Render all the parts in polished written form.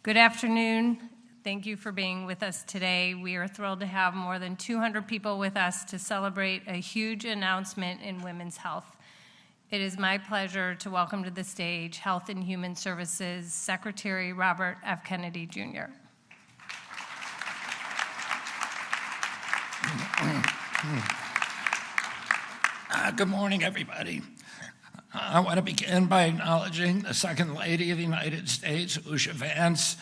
Good afternoon. Thank you for being with us today. We are thrilled to have more than 200 people with us to celebrate a huge announcement in women's health. It is my pleasure to welcome to the stage Health and Human Services Secretary Robert F. Kennedy, Jr. Good morning, everybody. I want to begin by acknowledging the Second Lady of the United States, Usha Vance,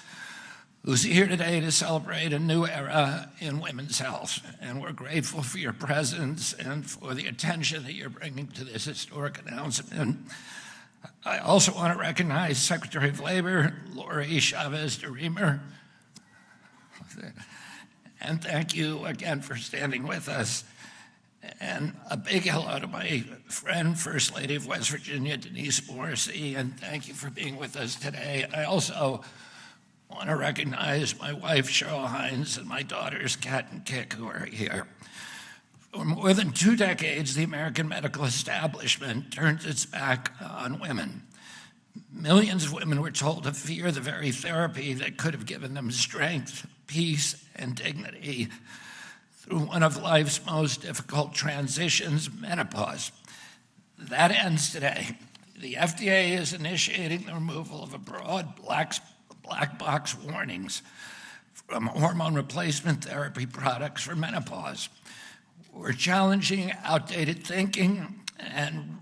who's here today to celebrate a new era in women's health. And we're grateful for your presence and for the attention that you're bringing to this historic announcement. I also want to recognize Secretary of Labor, Lori Chavez de Reamer. And thank you again for standing with us. And a big hello to my friend, First Lady of West Virginia, Denise Morrissey, and thank you for being with us today. I also want to recognize my wife, Cheryl Hines, and my daughters, Kat and Kik, who are here. For more than 2 decades, the American medical establishment turned its back on women. Millions of women were told to fear the very therapy that could have given them strength, peace, and dignity through one of life's most difficult transitions, menopause. That ends today. The FDA is initiating the removal of a broad black box warnings from hormone replacement therapy products for menopause. We're challenging outdated thinking and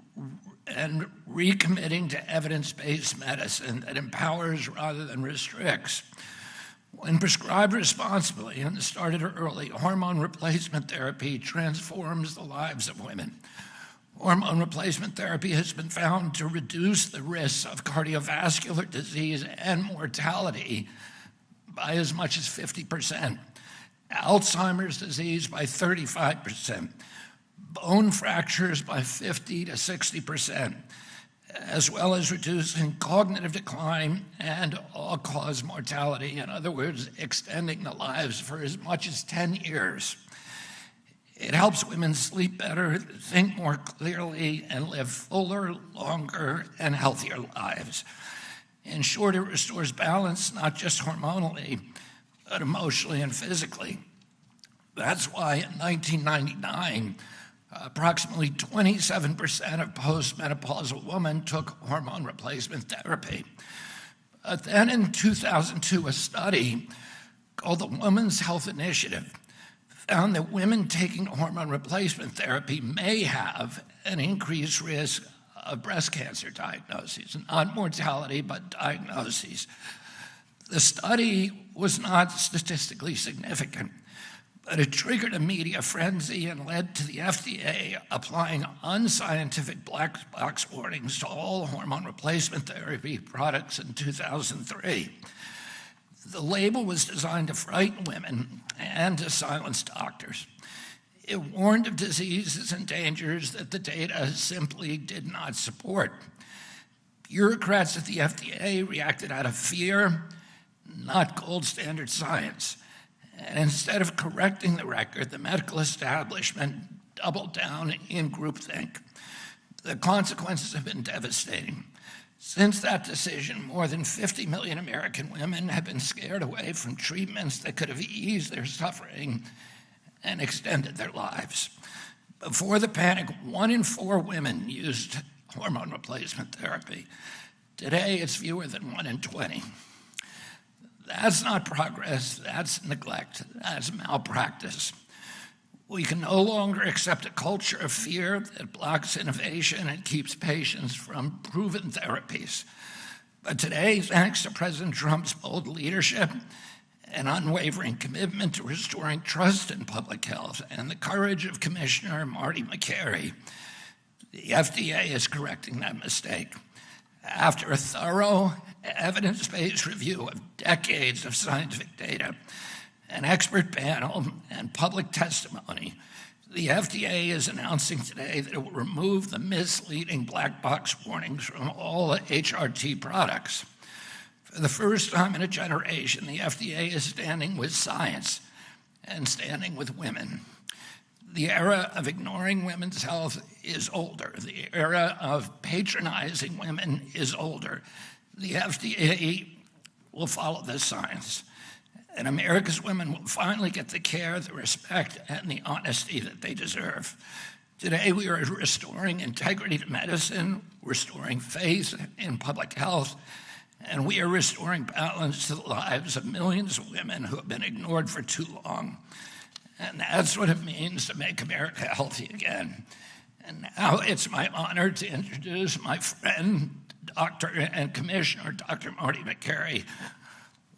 recommitting to evidence-based medicine that empowers rather than restricts. When prescribed responsibly and started early, hormone replacement therapy transforms the lives of women. Hormone replacement therapy has been found to reduce the risks of cardiovascular disease and mortality by as much as 50%, Alzheimer's disease by 35%, bone fractures by 50 to 60%, as well as reducing cognitive decline and all-cause mortality. In other words, extending the lives for as much as 10 years. It helps women sleep better, think more clearly, and live fuller, longer, and healthier lives. In short, it restores balance, not just hormonally, but emotionally and physically. That's why in 1999, approximately 27% of postmenopausal women took hormone replacement therapy. But then in 2002, a study called the Women's Health Initiative found that women taking hormone replacement therapy may have an increased risk of breast cancer diagnoses, not mortality, but diagnoses. The study was not statistically significant, but it triggered a media frenzy and led to the FDA applying unscientific black box warnings to all hormone replacement therapy products in 2003. The label was designed to frighten women and to silence doctors. It warned of diseases and dangers that the data simply did not support. Bureaucrats at the FDA reacted out of fear, not gold standard science. And instead of correcting the record, the medical establishment doubled down in groupthink. The consequences have been devastating. Since that decision, more than 50 million American women have been scared away from treatments that could have eased their suffering and extended their lives. Before the panic, 1 in 4 women used hormone replacement therapy. Today, it's fewer than 1 in 20. That's not progress, that's neglect, that's malpractice. We can no longer accept a culture of fear that blocks innovation and keeps patients from proven therapies. But today, thanks to President Trump's bold leadership and unwavering commitment to restoring trust in public health and the courage of Commissioner Marty McCary, the FDA is correcting that mistake. After a thorough, evidence-based review of decades of scientific data, an expert panel, and public testimony, the FDA is announcing today that it will remove the misleading black box warnings from all HRT products. For the first time in a generation, the FDA is standing with science and standing with women. The era of ignoring women's health is older. The era of patronizing women is older. The FDA will follow the science, and America's women will finally get the care, the respect, and the honesty that they deserve. Today, we are restoring integrity to medicine, restoring faith in public health, and we are restoring balance to the lives of millions of women who have been ignored for too long. And that's what it means to make America healthy again. And now it's my honor to introduce my friend, Dr. and Commissioner Dr. Marty McCary,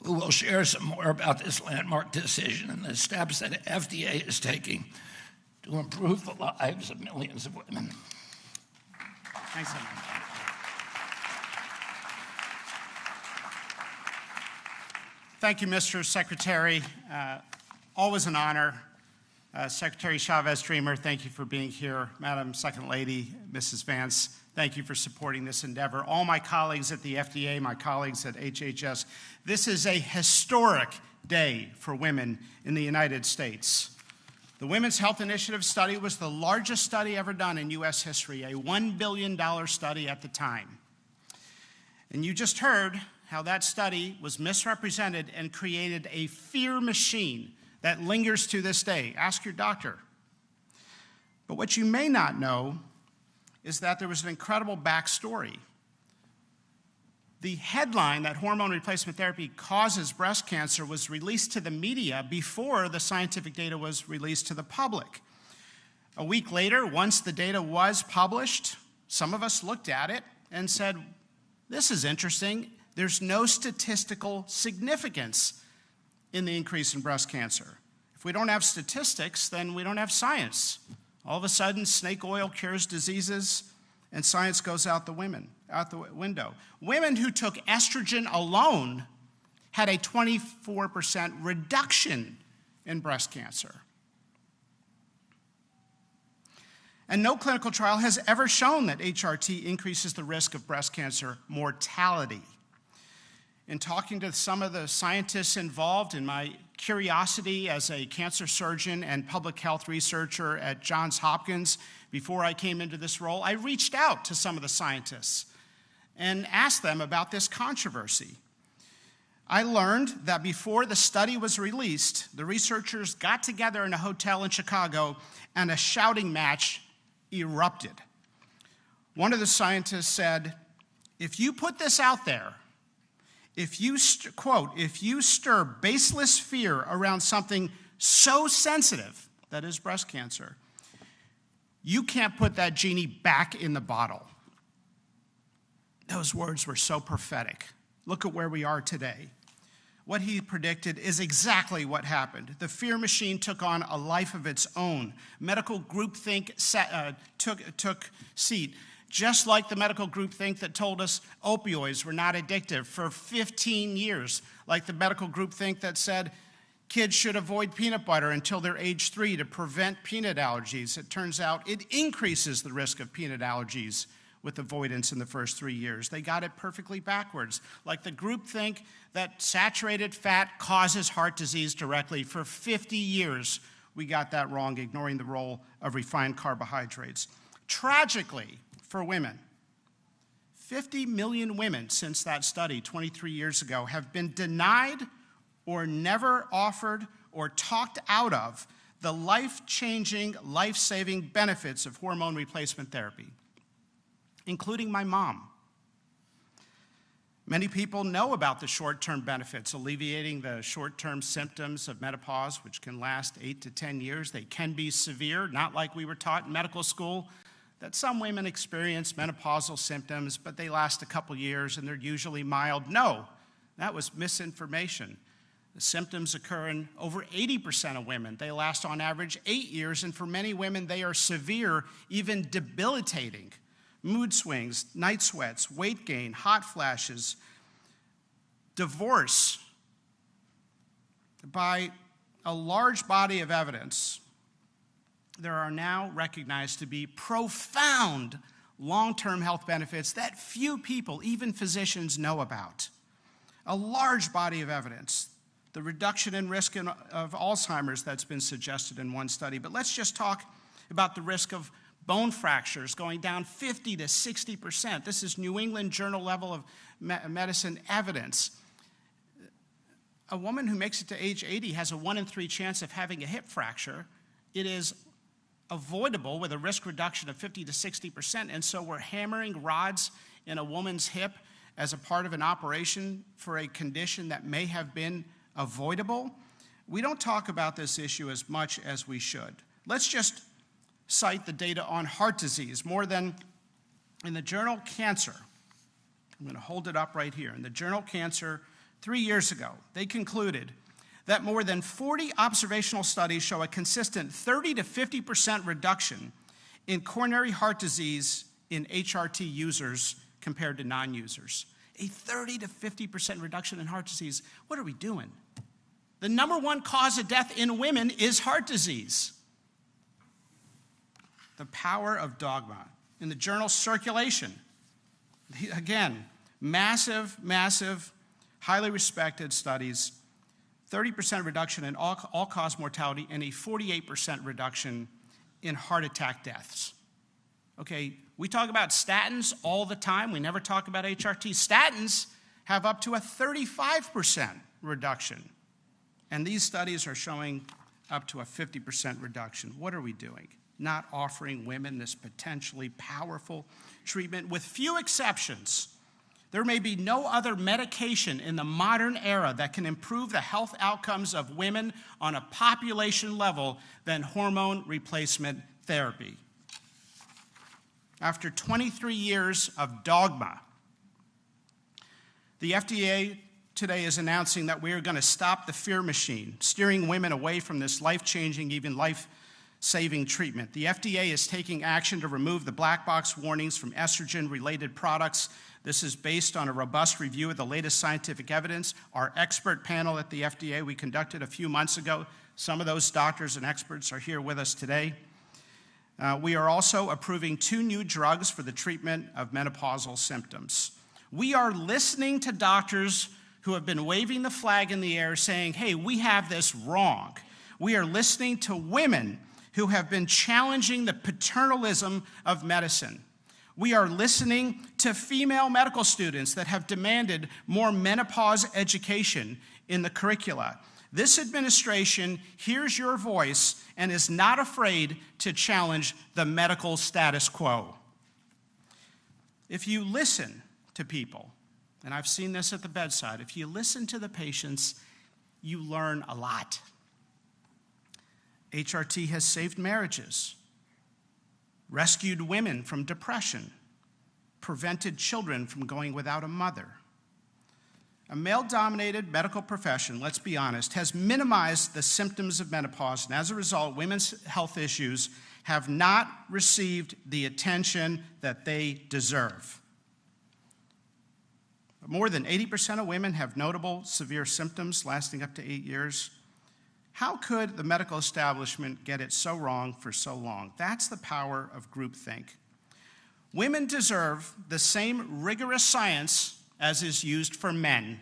who will share some more about this landmark decision and the steps that FDA is taking to improve the lives of millions of women. Thanks so much. Thank you, Mr. Secretary. Always an honor. Secretary Chavez-Dreamer, thank you for being here. Madam Second Lady, Mrs. Vance, thank you for supporting this endeavor. All my colleagues at the FDA, my colleagues at HHS, this is a historic day for women in the United States. The Women's Health Initiative study was the largest study ever done in U.S. history, a $1 billion study at the time. And you just heard how that study was misrepresented and created a fear machine that lingers to this day. Ask your doctor. But what you may not know is that there was an incredible backstory. The headline that hormone replacement therapy causes breast cancer was released to the media before the scientific data was released to the public. A week later, once the data was published, some of us looked at it and said, this is interesting. There's no statistical significance in the increase in breast cancer. If we don't have statistics, then we don't have science. All of a sudden, snake oil cures diseases, and science goes out the window. Women who took estrogen alone had a 24% reduction in breast cancer. And no clinical trial has ever shown that HRT increases the risk of breast cancer mortality. In talking to some of the scientists involved, in my curiosity as a cancer surgeon and public health researcher at Johns Hopkins before I came into this role, I reached out to some of the scientists and asked them about this controversy. I learned that before the study was released, the researchers got together in a hotel in Chicago and a shouting match erupted. One of the scientists said, if you put this out there, if you, quote, if you stir baseless fear around something so sensitive, that is breast cancer, you can't put that genie back in the bottle. Those words were so prophetic. Look at where we are today. What he predicted is exactly what happened. The fear machine took on a life of its own. Medical groupthink took seat. Just like the medical groupthink that told us opioids were not addictive for 15 years, like the medical groupthink that said kids should avoid peanut butter until they're age 3 to prevent peanut allergies. It turns out it increases the risk of peanut allergies with avoidance in the first 3 years. They got it perfectly backwards. Like the groupthink that saturated fat causes heart disease directly. For 50 years, we got that wrong, ignoring the role of refined carbohydrates. Tragically, for women, 50 million women since that study 23 years ago have been denied or never offered or talked out of the life-changing, life-saving benefits of hormone replacement therapy, including my mom. Many people know about the short-term benefits, alleviating the short-term symptoms of menopause, which can last 8 to 10 years. They can be severe, not like we were taught in medical school, that some women experience menopausal symptoms, but they last a couple years and they're usually mild. No, that was misinformation. The symptoms occur in over 80% of women. They last on average 8 years, and for many women, they are severe, even debilitating. Mood swings, night sweats, weight gain, hot flashes, divorce. By a large body of evidence, there are now recognized to be profound long-term health benefits that few people, even physicians, know about. A large body of evidence. The reduction in risk of Alzheimer's that's been suggested in one study. But let's just talk about the risk of bone fractures going down 50 to 60%. This is New England Journal level of medicine evidence. a woman who makes it to age 80 has a 1 in 3 chance of having a hip fracture. It is avoidable with a risk reduction of 50 to 60%, and so we're hammering rods in a woman's hip as a part of an operation for a condition that may have been avoidable. We don't talk about this issue as much as we should. Let's just cite the data on heart disease. More than, in the journal Cancer, I'm going to hold it up right here. In the journal Cancer, 3 years ago, they concluded that more than 40 observational studies show a consistent 30 to 50% reduction in coronary heart disease in HRT users compared to non-users. A 30 to 50% reduction in heart disease. What are we doing? The number one cause of death in women is heart disease. The power of dogma. In the journal Circulation, again, massive, highly respected studies, 30% reduction in all-cause mortality and a 48% reduction in heart attack deaths. Okay, we talk about statins all the time. We never talk about HRT. Statins have up to a 35% reduction. And these studies are showing up to a 50% reduction. What are we doing? Not offering women this potentially powerful treatment. With few exceptions, there may be no other medication in the modern era that can improve the health outcomes of women on a population level than hormone replacement therapy. After 23 years of dogma, the FDA today is announcing that we are going to stop the fear machine, steering women away from this life-changing, even life-saving treatment. The FDA is taking action to remove the black box warnings from estrogen-related products. This is based on a robust review of the latest scientific evidence. Our expert panel at the FDA we conducted a few months ago, some of those doctors and experts are here with us today. We are also approving 2 new drugs for the treatment of menopausal symptoms. We are listening to doctors who have been waving the flag in the air saying, hey, we have this wrong. We are listening to women who have been challenging the paternalism of medicine. We are listening to female medical students that have demanded more menopause education in the curricula. This administration hears your voice and is not afraid to challenge the medical status quo. If you listen to people, and I've seen this at the bedside, if you listen to the patients, you learn a lot. HRT has saved marriages, rescued women from depression, prevented children from going without a mother. A male-dominated medical profession, let's be honest, has minimized the symptoms of menopause, and as a result, women's health issues have not received the attention that they deserve. More than 80% of women have notable severe symptoms lasting up to 8 years. How could the medical establishment get it so wrong for so long? That's the power of groupthink. Women deserve the same rigorous science as is used for men.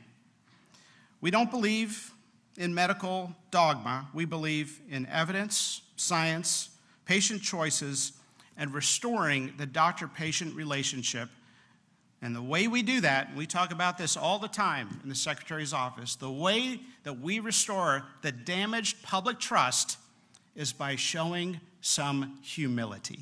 We don't believe in medical dogma. We believe in evidence, science, patient choices, and restoring the doctor-patient relationship. And the way we do that, and we talk about this all the time in the Secretary's office, the way that we restore the damaged public trust is by showing some humility.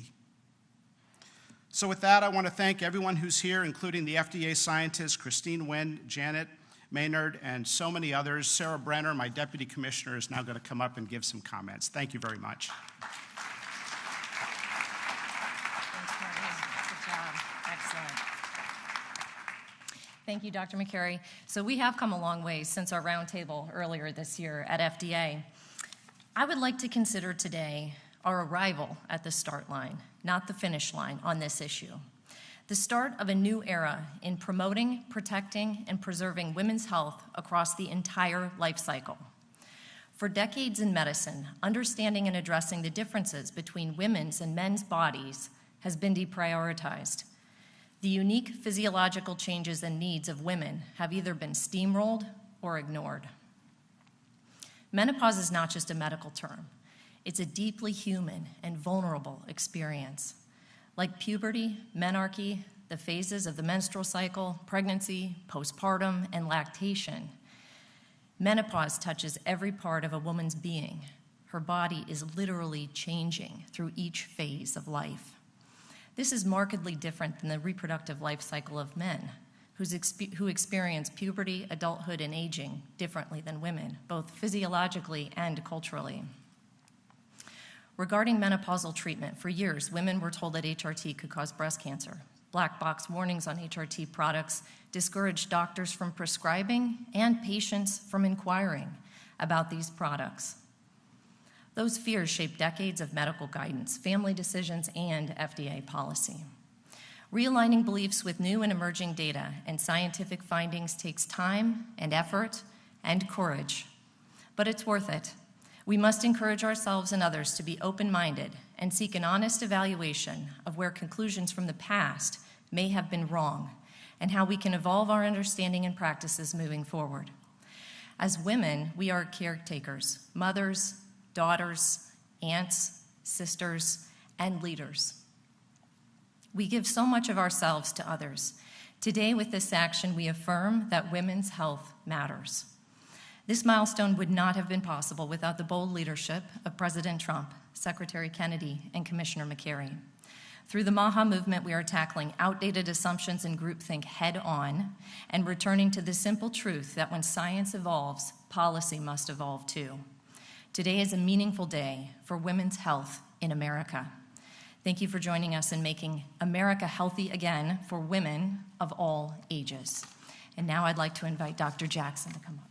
So with that, I want to thank everyone who's here, including the FDA scientists, Christine Wynn, Janet Maynard, and so many others. Sarah Brenner, my deputy commissioner, is now going to come up and give some comments. Thank you very much. Thanks, Marty. Good job. Excellent. Thank you, Dr. McCary. So we have come a long way since our roundtable earlier this year at FDA. I would like to consider today our arrival at the start line, not the finish line on this issue. The start of a new era in promoting, protecting, and preserving women's health across the entire life cycle. For decades in medicine, understanding and addressing the differences between women's and men's bodies has been deprioritized. The unique physiological changes and needs of women have either been steamrolled or ignored. Menopause is not just a medical term. It's a deeply human and vulnerable experience. Like puberty, menarche, the phases of the menstrual cycle, pregnancy, postpartum, and lactation, Menopause touches every part of a woman's being. Her body is literally changing through each phase of life. This is markedly different than the reproductive life cycle of men, who experience puberty, adulthood, and aging differently than women, both physiologically and culturally. Regarding menopausal treatment, for years, women were told that HRT could cause breast cancer. Black box warnings on HRT products discouraged doctors from prescribing and patients from inquiring about these products. Those fears shaped decades of medical guidance, family decisions, and FDA policy. Realigning beliefs with new and emerging data and scientific findings takes time and effort and courage, but it's worth it. We must encourage ourselves and others to be open-minded and seek an honest evaluation of where conclusions from the past may have been wrong and how we can evolve our understanding and practices moving forward. As women, we are caretakers, mothers, daughters, aunts, sisters, and leaders. We give so much of ourselves to others. Today, with this action, we affirm that women's health matters. This milestone would not have been possible without the bold leadership of President Trump, Secretary Kennedy, and Commissioner McCary. Through the MAHA movement, we are tackling outdated assumptions and groupthink head-on and returning to the simple truth that when science evolves, policy must evolve too. Today is a meaningful day for women's health in America. Thank you for joining us in making America healthy again for women of all ages. And now I'd like to invite Dr. Jackson to come up.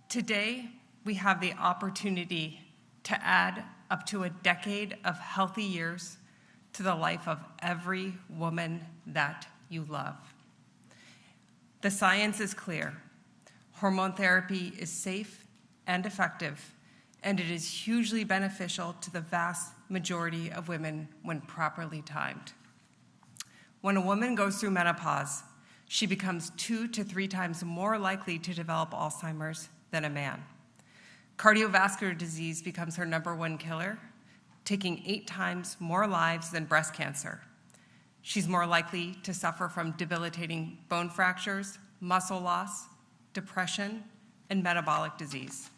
Today, we have the opportunity to add up to a decade of healthy years to the life of every woman that you love. The science is clear. Hormone therapy is safe and effective, and it is hugely beneficial to the vast majority of women when properly timed. When a woman goes through menopause, she becomes 2 to 3 times more likely to develop Alzheimer's than a man. Cardiovascular disease becomes her #1 killer, taking 8 times more lives than breast cancer. She's more likely to suffer from debilitating bone fractures, muscle loss, depression, and metabolic disease.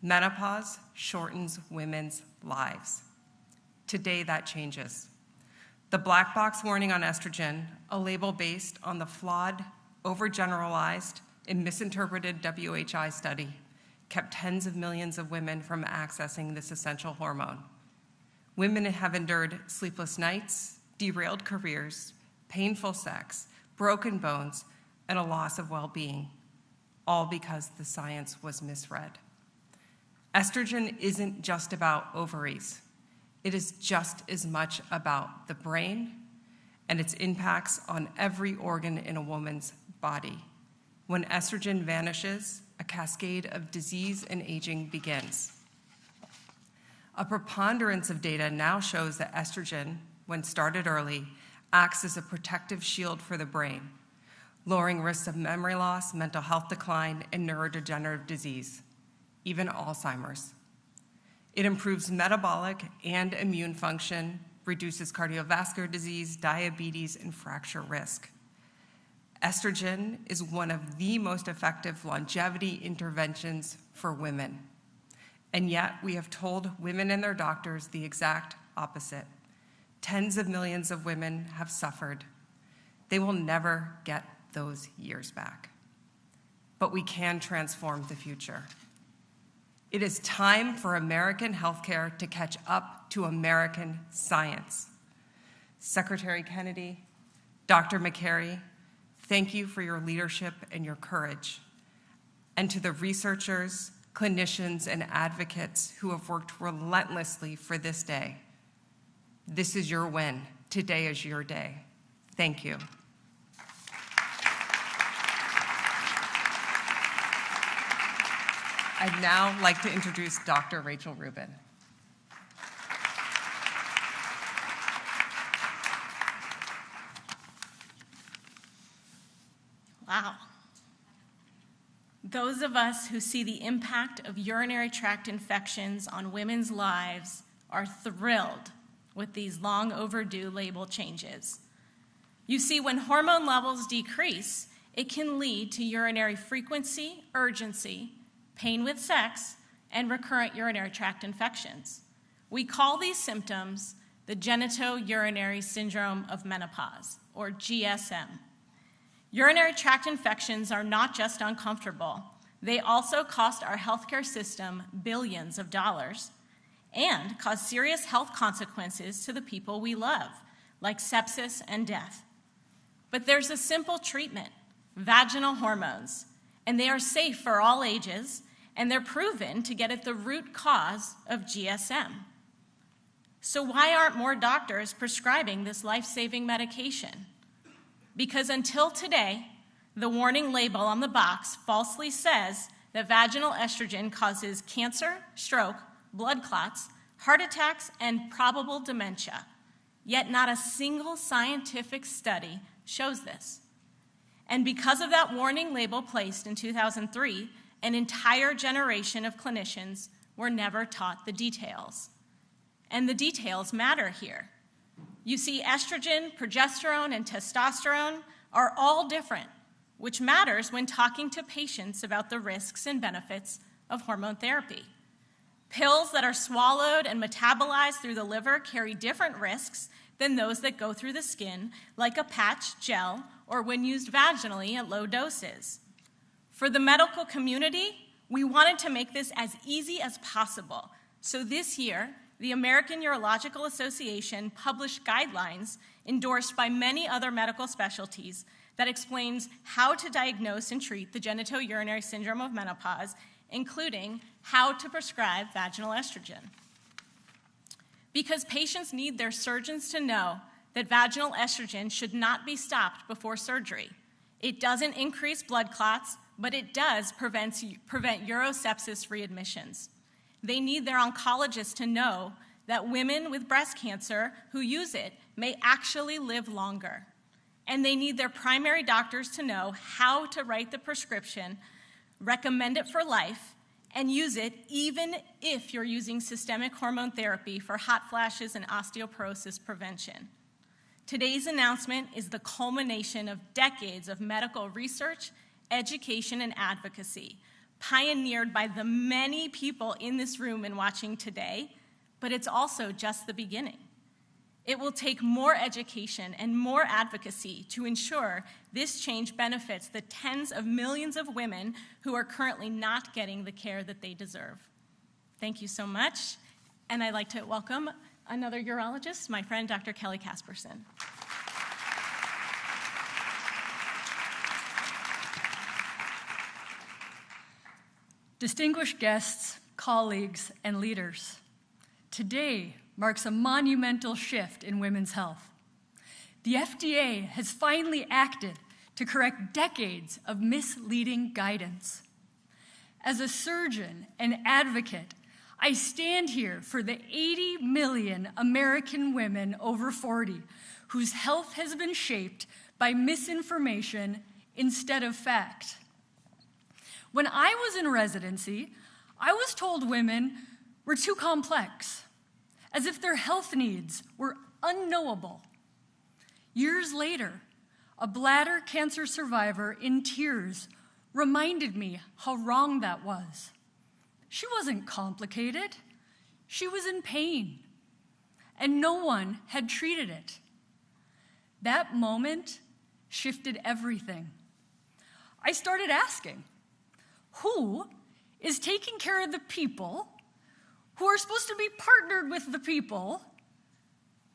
Menopause shortens women's lives. Today, that changes. The black box warning on estrogen, a label based on the flawed, overgeneralized, and misinterpreted WHI study, kept tens of millions of women from accessing this essential hormone. Women have endured sleepless nights, derailed careers, painful sex, broken bones, and a loss of well-being, all because the science was misread. Estrogen isn't just about ovaries. It is just as much about the brain and its impacts on every organ in a woman's body. When estrogen vanishes, a cascade of disease and aging begins. A preponderance of data now shows that estrogen, when started early, acts as a protective shield for the brain, lowering risks of memory loss, mental health decline, and neurodegenerative disease, even Alzheimer's. It improves metabolic and immune function, reduces cardiovascular disease, diabetes, and fracture risk. Estrogen is one of the most effective longevity interventions for women. And yet, we have told women and their doctors the exact opposite. Tens of millions of women have suffered. They will never get those years back. But we can transform the future. It is time for American healthcare to catch up to American science. Secretary Kennedy, Dr. McCary, thank you for your leadership and your courage. And to the researchers, clinicians, and advocates who have worked relentlessly for this day, this is your win. Today is your day. Thank you. I'd now like to introduce Dr. Rachel Rubin. Wow. Those of us who see the impact of urinary tract infections on women's lives are thrilled with these long overdue label changes. You see, when hormone levels decrease, it can lead to urinary frequency, urgency, pain with sex, and recurrent urinary tract infections. We call these symptoms the genitourinary syndrome of menopause, or GSM. Urinary tract infections are not just uncomfortable, they also cost our healthcare system billions of dollars and cause serious health consequences to the people we love, like sepsis and death. But there's a simple treatment, vaginal hormones, and they are safe for all ages, and they're proven to get at the root cause of GSM. So why aren't more doctors prescribing this life-saving medication? Because until today, the warning label on the box falsely says that vaginal estrogen causes cancer, stroke, blood clots, heart attacks, and probable dementia. Yet not a single scientific study shows this. And because of that warning label placed in 2003, an entire generation of clinicians were never taught the details. And the details matter here. You see, estrogen, progesterone, and testosterone are all different, which matters when talking to patients about the risks and benefits of hormone therapy. Pills that are swallowed and metabolized through the liver carry different risks than those that go through the skin, like a patch, gel, or when used vaginally at low doses. For the medical community, we wanted to make this as easy as possible. So this year, the American Urological Association published guidelines endorsed by many other medical specialties that explains how to diagnose and treat the genitourinary syndrome of menopause, including how to prescribe vaginal estrogen. Because patients need their surgeons to know that vaginal estrogen should not be stopped before surgery. It doesn't increase blood clots, but it does prevent urosepsis readmissions. They need their oncologist to know that women with breast cancer who use it may actually live longer. And they need their primary doctors to know how to write the prescription, recommend it for life, and use it even if you're using systemic hormone therapy for hot flashes and osteoporosis prevention. Today's announcement is the culmination of decades of medical research, education, and advocacy, pioneered by the many people in this room and watching today, but it's also just the beginning. It will take more education and more advocacy to ensure this change benefits the tens of millions of women who are currently not getting the care that they deserve. Thank you so much, and I'd like to welcome another urologist, my friend Dr. Kelly Casperson. Distinguished guests, colleagues, and leaders, today marks a monumental shift in women's health. The FDA has finally acted to correct decades of misleading guidance. As a surgeon and advocate, I stand here for the 80 million American women over 40 whose health has been shaped by misinformation instead of fact. When I was in residency, I was told women were too complex, as if their health needs were unknowable. Years later, a bladder cancer survivor in tears reminded me how wrong that was. She wasn't complicated. She was in pain, and no one had treated it. That moment shifted everything. I started asking, who is taking care of the people who are supposed to be partnered with the people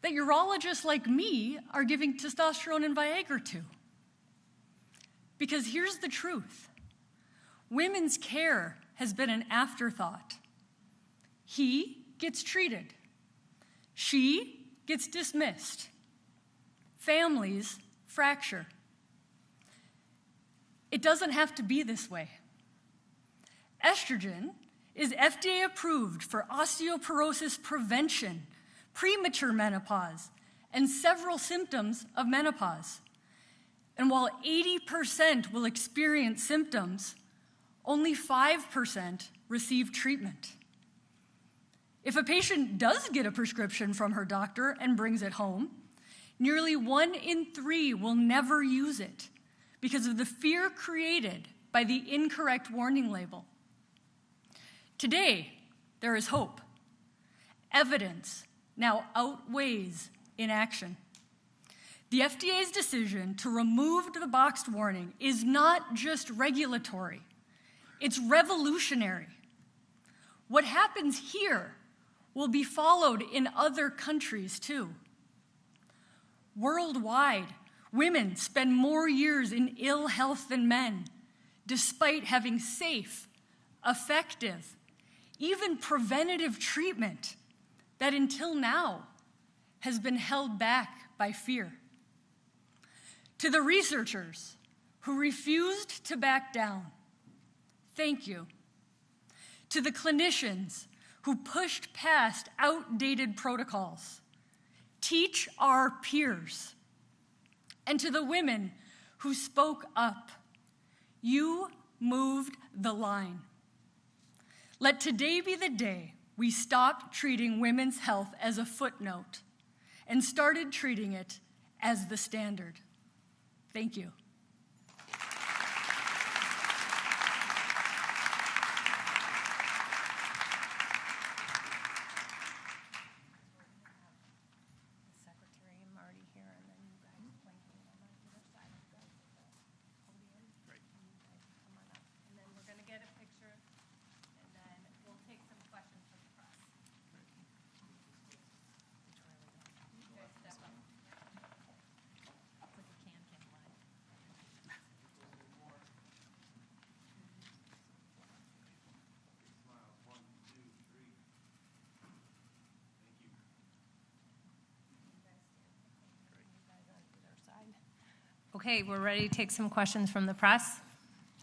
that urologists like me are giving testosterone and Viagra to? Because here's the truth. Women's care has been an afterthought. He gets treated. She gets dismissed. Families fracture. It doesn't have to be this way. Estrogen is FDA approved for osteoporosis prevention, premature menopause, and several symptoms of menopause. And while 80% will experience symptoms, only 5% receive treatment. If a patient does get a prescription from her doctor and brings it home, nearly 1 in 3 will never use it because of the fear created by the incorrect warning label. Today, there is hope. Evidence now outweighs inaction. The FDA's decision to remove the boxed warning is not just regulatory, it's revolutionary. What happens here will be followed in other countries too. Worldwide, women spend more years in ill health than men, despite having safe, effective, even preventative treatment that until now has been held back by fear. To the researchers who refused to back down, thank you. To the clinicians who pushed past outdated protocols, teach our peers. And to the women who spoke up, you moved the line. Let today be the day we stopped treating women's health as a footnote and started treating it as the standard. Thank you. Secretary and Marty here, and then you guys flanking on the other side of the podium. Great. You guys come on up, and then we're going to get a picture, and then we'll take some questions from the press. You guys step up. Okay, we're ready to take some questions from the press.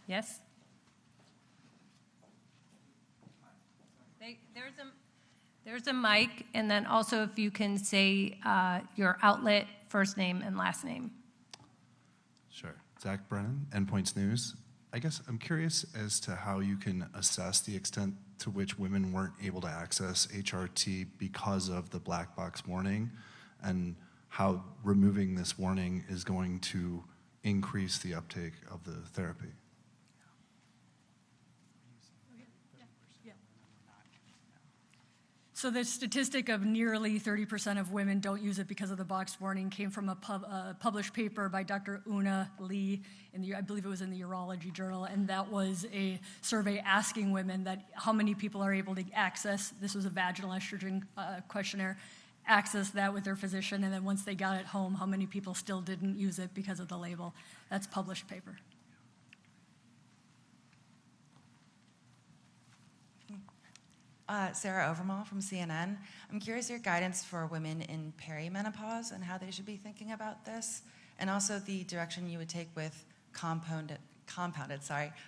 Yes? There's a mic, and then also if you can say your outlet, first name, and last name. Sure. Zach Brennan, Endpoints News. I guess I'm curious as to how you can assess the extent to which women weren't able to access HRT because of the black box warning, and how removing this warning is going to increase the uptake of the therapy. So the statistic of nearly 30% of women don't use it because of the boxed warning came from a published paper by Dr. Una Lee, I believe it was in the Urology Journal, and that was a survey asking women that how many people are able to access, this was a vaginal estrogen questionnaire, access that with their physician, and then once they got it home, how many people still didn't use it because of the label. That's published paper. Sarah Overmall from CNN. I'm curious your guidance for women in perimenopause and how they should be thinking about this, and also the direction you would take with compounded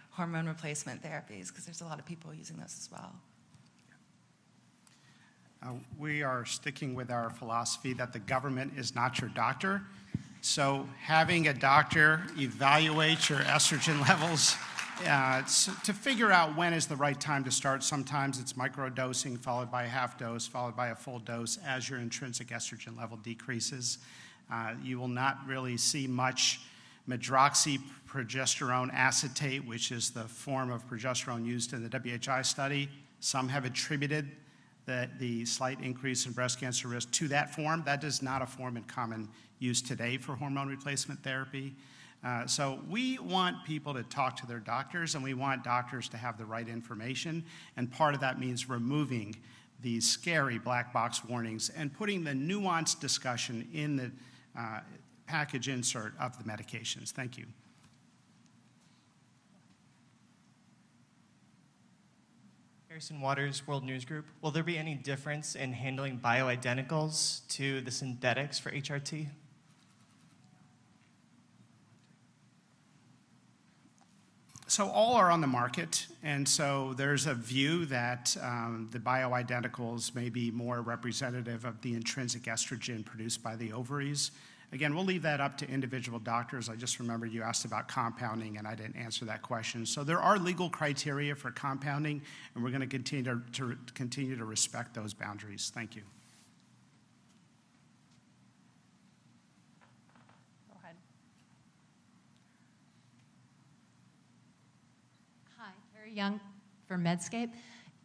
hormone replacement therapies, because there's a lot of people using those as well. We are sticking with our philosophy that the government is not your doctor. So having a doctor evaluate your estrogen levels to figure out when is the right time to start. Sometimes it's microdosing followed by a half dose, followed by a full dose as your intrinsic estrogen level decreases. You will not really see much medroxyprogesterone acetate, which is the form of progesterone used in the WHI study. Some have attributed the slight increase in breast cancer risk to that form. That is not a form in common use today for hormone replacement therapy. So we want people to talk to their doctors, and we want doctors to have the right information, and part of that means removing these scary black box warnings and putting the nuanced discussion in the package insert of the medications. Thank you. Harrison Waters, World News Group. Will there be any difference in handling bioidenticals to the synthetics for HRT? So all are on the market, and so there's a view that the bioidenticals may be more representative of the intrinsic estrogen produced by the ovaries. Again, we'll leave that up to individual doctors. I just remember you asked about compounding, and I didn't answer that question. So there are legal criteria for compounding, and we're going to continue to respect those boundaries. Thank you. Go ahead. Hi, Terry Young for Medscape.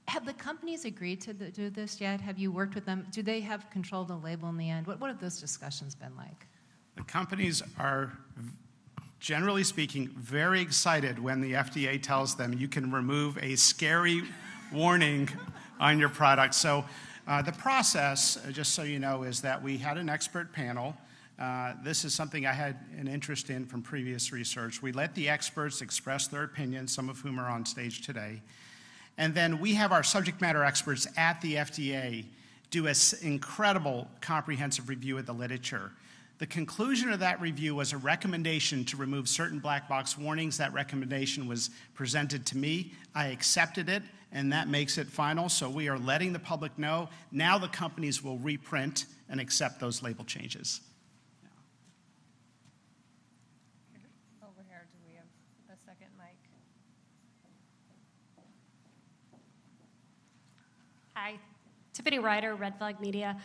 Have the companies agreed to do this yet? Have you worked with them? Do they have control of the label in the end? What have those discussions been like? The companies are, generally speaking, very excited when the FDA tells them you can remove a scary warning on your product. So the process, just so you know, is that we had an expert panel. This is something I had an interest in from previous research. We let the experts express their opinions, some of whom are on stage today. And then we have our subject matter experts at the FDA do an incredible comprehensive review of the literature. The conclusion of that review was a recommendation to remove certain black box warnings. That recommendation was presented to me. I accepted it, and that makes it final. So we are letting the public know. Now the companies will reprint and accept those label changes. Over here, do we have a second mic? Hi, Tiffany Ryder, Red Flag Media.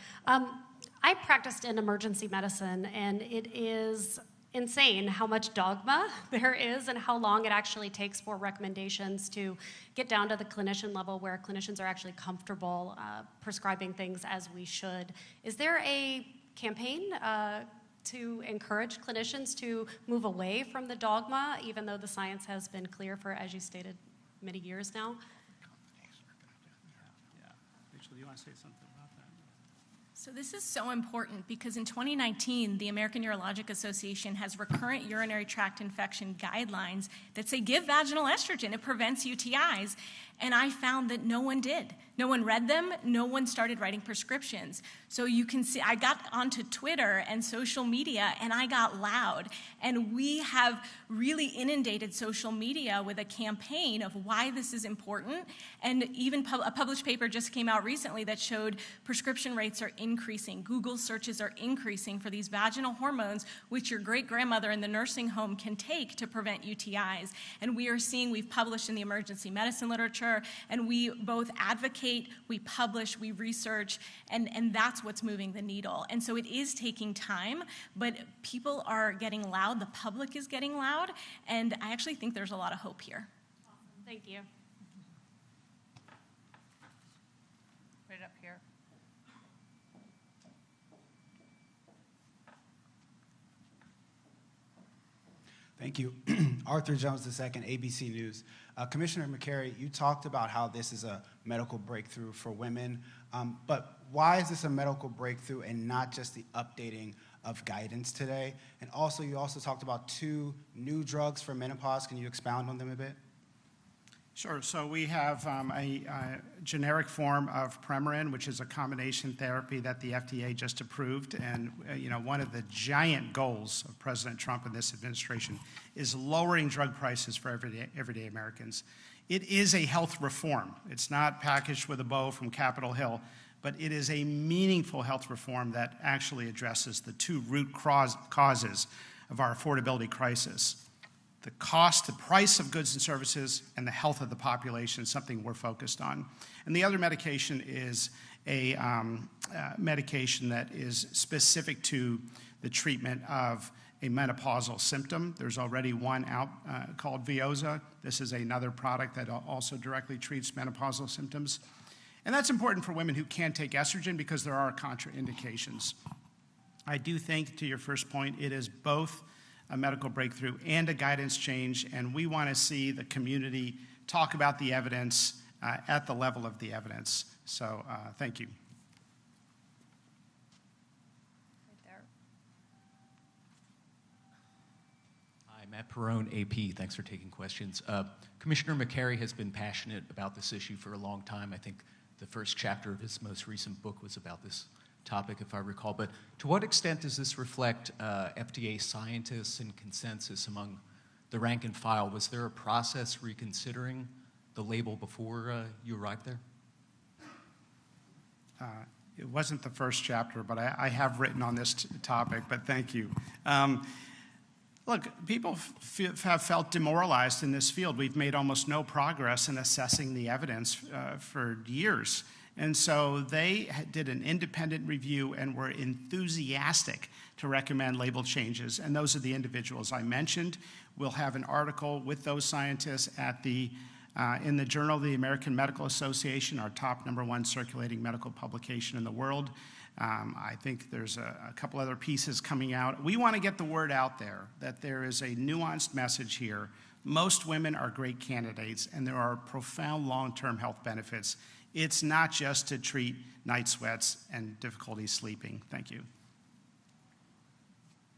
I practiced in emergency medicine, and it is insane how much dogma there is and how long it actually takes for recommendations to get down to the clinician level where clinicians are actually comfortable prescribing things as we should. Is there a campaign to encourage clinicians to move away from the dogma, even though the science has been clear for, as you stated, many years now? Rachel, do you want to say something about that? So this is so important because in 2019, the American Urologic Association has recurrent urinary tract infection guidelines that say give vaginal estrogen, it prevents UTIs. And I found that no one did. No one read them, no one started writing prescriptions. So you can see, I got onto Twitter and social media and I got loud. And we have really inundated social media with a campaign of why this is important. And even a published paper just came out recently that showed prescription rates are increasing. Google searches are increasing for these vaginal hormones, which your great-grandmother in the nursing home can take to prevent UTIs. And we are seeing, we've published in the emergency medicine literature, and we both advocate, we publish, we research, and that's what's moving the needle. And so it is taking time, but people are getting loud, the public is getting loud, and I actually think there's a lot of hope here. Awesome. Thank you. Right up here. Thank you. Arthur Jones II, ABC News. Commissioner McCary, you talked about how this is a medical breakthrough for women, but why is this a medical breakthrough and not just the updating of guidance today? And also, you also talked about 2 new drugs for menopause. Can you expound on them a bit? Sure. So we have a generic form of Premarin, which is a combination therapy that the FDA just approved. And one of the giant goals of President Trump and this administration is lowering drug prices for everyday Americans. It is a health reform. It's not packaged with a bow from Capitol Hill, but it is a meaningful health reform that actually addresses the 2 root causes of our affordability crisis. The cost, the price of goods and services, and the health of the population, something we're focused on. And the other medication is a medication that is specific to the treatment of a menopausal symptom. There's already one out called Veoza. This is another product that also directly treats menopausal symptoms. And that's important for women who can't take estrogen because there are contraindications. I do think, to your first point, it is both a medical breakthrough and a guidance change, and we want to see the community talk about the evidence at the level of the evidence. So thank you. Right there. Hi, Matt Perrone, AP. Thanks for taking questions. Commissioner McCary has been passionate about this issue for a long time. I think the first chapter of his most recent book was about this topic, if I recall. But to what extent does this reflect FDA scientists and consensus among the rank and file? Was there a process reconsidering the label before you arrived there? It wasn't the first chapter, but I have written on this topic, but thank you. Look, people have felt demoralized in this field. We've made almost no progress in assessing the evidence for years. And so they did an independent review and were enthusiastic to recommend label changes. And those are the individuals I mentioned. We'll have an article with those scientists at in the Journal of the American Medical Association, our top #1 circulating medical publication in the world. I think there's a couple other pieces coming out. We want to get the word out there that there is a nuanced message here. Most women are great candidates, and there are profound long-term health benefits. It's not just to treat night sweats and difficulty sleeping. Thank you.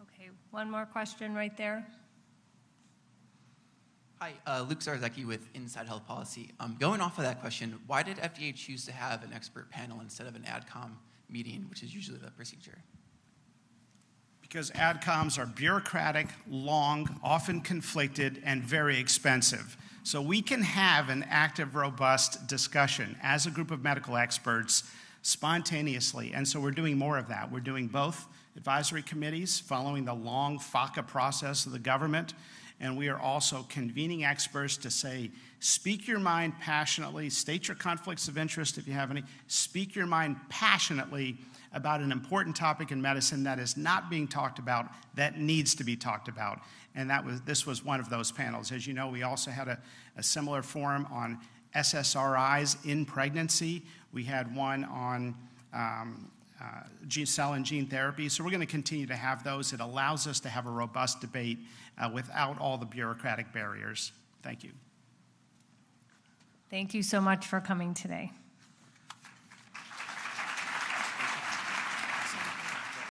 Okay, one more question right there. Hi, Luke Zarzecki with Inside Health Policy. Going off of that question, why did FDA choose to have an expert panel instead of an AdCom meeting, which is usually the procedure? Because AdComs are bureaucratic, long, often conflicted, and very expensive. So we can have an active, robust discussion as a group of medical experts spontaneously, and so we're doing more of that. We're doing both advisory committees, following the long FACA process of the government, and we are also convening experts to say, speak your mind passionately, state your conflicts of interest if you have any, speak your mind passionately about an important topic in medicine that is not being talked about, that needs to be talked about. And this was one of those panels. As you know, we also had a similar forum on SSRIs in pregnancy. We had one on cell and gene therapy. So we're going to continue to have those. It allows us to have a robust debate without all the bureaucratic barriers. Thank you. Thank you so much for coming today.